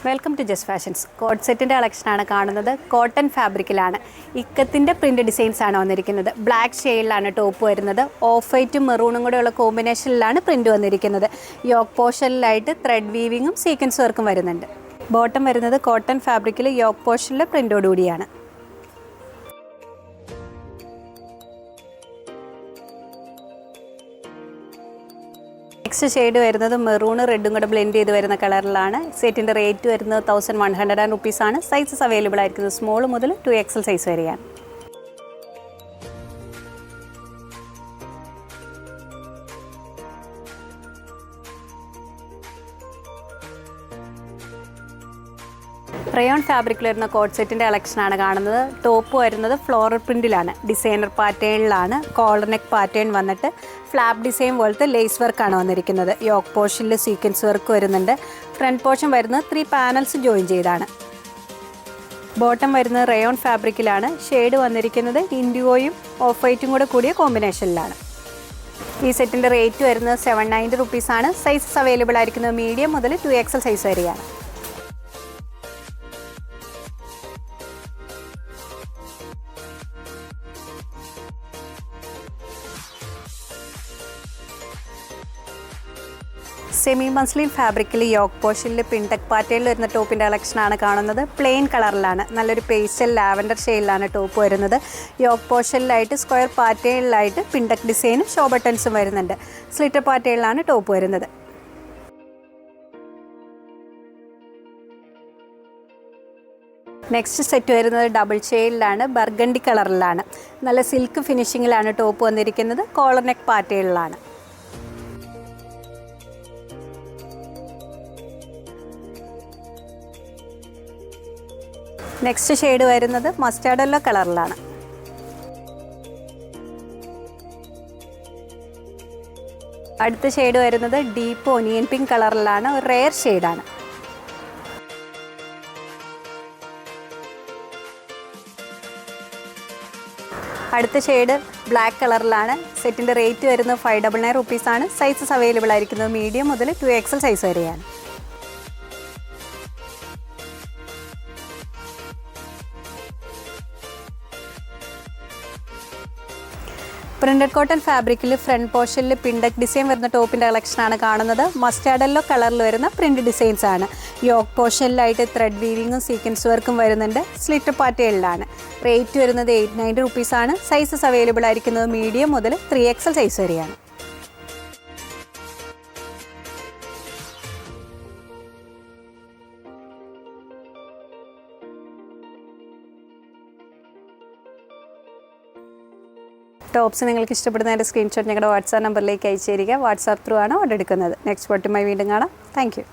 Welcome to Just Fashions. Coat സെറ്റിൻ്റെ കളക്ഷനാണ് കാണുന്നത്. കോട്ടൺ ഫാബ്രിക്കിലാണ് ഇക്കത്തിൻ്റെ പ്രിൻ്റ് ഡിസൈൻസ് ആണ് വന്നിരിക്കുന്നത്. ബ്ലാക്ക് ഷെയ്ഡിലാണ് ടോപ്പ് വരുന്നത്. ഓഫ് വൈറ്റും മെറൂണും കൂടെയുള്ള കോമ്പിനേഷനിലാണ് പ്രിൻ്റ് വന്നിരിക്കുന്നത്. യോക്ക് പോർഷനിലായിട്ട് ത്രെഡ് വീവിങ്ങും സീക്വൻസ് വർക്കും വരുന്നുണ്ട്. ബോട്ടം വരുന്നത് കോട്ടൺ ഫാബ്രിക്കിൽ യോക്ക് പോർഷനിലെ പ്രിൻ്റോടുകൂടിയാണ്. നെക്സ്റ്റ് ഷെയ്ഡ് വരുന്നത് മെറൂൺ റെഡും കൂടെ ബ്ലെൻഡ് ചെയ്ത് വരുന്ന കളറിലാണ്. സെറ്റിൻ്റെ റേറ്റ് വരുന്നത് 1100 റുപ്പീസാണ്. സൈസസ് അവൈലബിൾ ആയിരിക്കുന്നത് സ്മോൾ മുതൽ 2XL സൈസ് വരെയാണ്. റയോൺ ഫാബ്രിക്കിൽ വരുന്ന കോട്ട് സെറ്റിൻ്റെ കളക്ഷനാണ് കാണുന്നത്. ടോപ്പ് വരുന്നത് ഫ്ലോറൽ പ്രിൻറ്റിലാണ്. ഡിസൈനർ പാറ്റേണിലാണ്. കോളർ നെക്ക് പാറ്റേൺ വന്നിട്ട് ഫ്ലാപ്പ് ഡിസൈൻ പോലത്തെ ലേസ് വർക്കാണ് വന്നിരിക്കുന്നത്. യോക്ക് പോർഷനിൽ സീക്വൻസ് വർക്ക് വരുന്നുണ്ട്. ഫ്രണ്ട് പോർഷൻ വരുന്നത് 3 പാനൽസ് ജോയിൻ ചെയ്താണ്. ബോട്ടം വരുന്നത് റയോൺ ഫാബ്രിക്കിലാണ്. ഷെയ്ഡ് വന്നിരിക്കുന്നത് ഇൻഡിഗോയും ഓഫ് വൈറ്റും കൂടെ കൂടിയ കോമ്പിനേഷനിലാണ്. ഈ സെറ്റിൻ്റെ റേറ്റ് വരുന്നത് 790 റുപ്പീസാണ്. സൈസസ് അവൈലബിൾ ആയിരിക്കുന്നത് മീഡിയം മുതൽ 2XL സൈസ് വരെയാണ്. സെമി മസ്ലിൻ ഫാബ്രിക്കിൽ യോക്ക് പോർഷനിൽ പിൻടെക് പാറ്റേണിൽ വരുന്ന ടോപ്പിൻ്റെ കളക്ഷനാണ് കാണുന്നത്. പ്ലെയിൻ കളറിലാണ്. നല്ലൊരു പേസ്റ്റൽ ലാവൻഡർ ഷെയ്ഡിലാണ് ടോപ്പ് വരുന്നത്. യോക്ക് പോർഷനിലായിട്ട് സ്ക്വയർ പാറ്റേണിലായിട്ട് പിൻടെക് ഡിസൈനും ഷോ ബട്ടൺസും വരുന്നുണ്ട്. സ്ലിറ്റർ പാറ്റേണിലാണ് ടോപ്പ് വരുന്നത്. നെക്സ്റ്റ് സെറ്റ് വരുന്നത് ഡബിൾ ഷെയ്ഡിലാണ്. ബർഗണ്ടി കളറിലാണ്. നല്ല സിൽക്ക് ഫിനിഷിങ്ങിലാണ് ടോപ്പ് വന്നിരിക്കുന്നത്. കോളർ നെക്ക് പാറ്റേണിലാണ്. നെക്സ്റ്റ് ഷെയ്ഡ് വരുന്നത് മസ്റ്റാർഡ് യെല്ലോ കളറിലാണ്. അടുത്ത ഷെയ്ഡ് വരുന്നത് ഡീപ്പ് ഒനിയൻ പിങ്ക് കളറിലാണ്. ഒരു റെയർ ഷെയ്ഡാണ്. അടുത്ത ഷെയ്ഡ് ബ്ലാക്ക് കളറിലാണ്. സെറ്റിൻ്റെ റേറ്റ് വരുന്നത് 599 റുപ്പീസാണ്. സൈസസ് അവൈലബിൾ ആയിരിക്കുന്നത് മീഡിയം മുതൽ 2XL സൈസ് വരെയാണ്. പ്രിന്റഡ് കോട്ടൺ ഫാബ്രിക്കിൽ ഫ്രണ്ട് പോർഷനിൽ പിൻടെക് ഡിസൈൻ വരുന്ന ടോപ്പിൻ്റെ കളക്ഷനാണ് കാണുന്നത്. മസ്റ്റാർഡ് യെല്ലോ കളറിൽ വരുന്ന പ്രിന്റ് ഡിസൈൻസ് ആണ്. യോക്ക് പോർഷനിലായിട്ട് ത്രെഡ് വീവിങ്ങും സീക്വൻസ് വർക്കും വരുന്നുണ്ട്. സ്ലിറ്റർ പാറ്റേണിലാണ്. റേറ്റ് വരുന്നത് 890 റുപ്പീസാണ്. സൈസസ് അവൈലബിൾ ആയിരിക്കുന്നത് മീഡിയം മുതൽ 3XL സൈസ് വരെയാണ്. ടോപ്സ് നിങ്ങൾക്ക് ഇഷ്ടപ്പെടുന്നതിൻ്റെ സ്ക്രീൻഷോട്ട് ഞങ്ങളുടെ വാട്സാപ്പ് നമ്പറിലേക്ക് അയച്ചു തരിക. വാട്സാപ്പ് ത്രൂ ആണ് ഓർഡർ എടുക്കുന്നത്. നെക്സ്റ്റ് വീണ്ടും കാണാം. Thank you.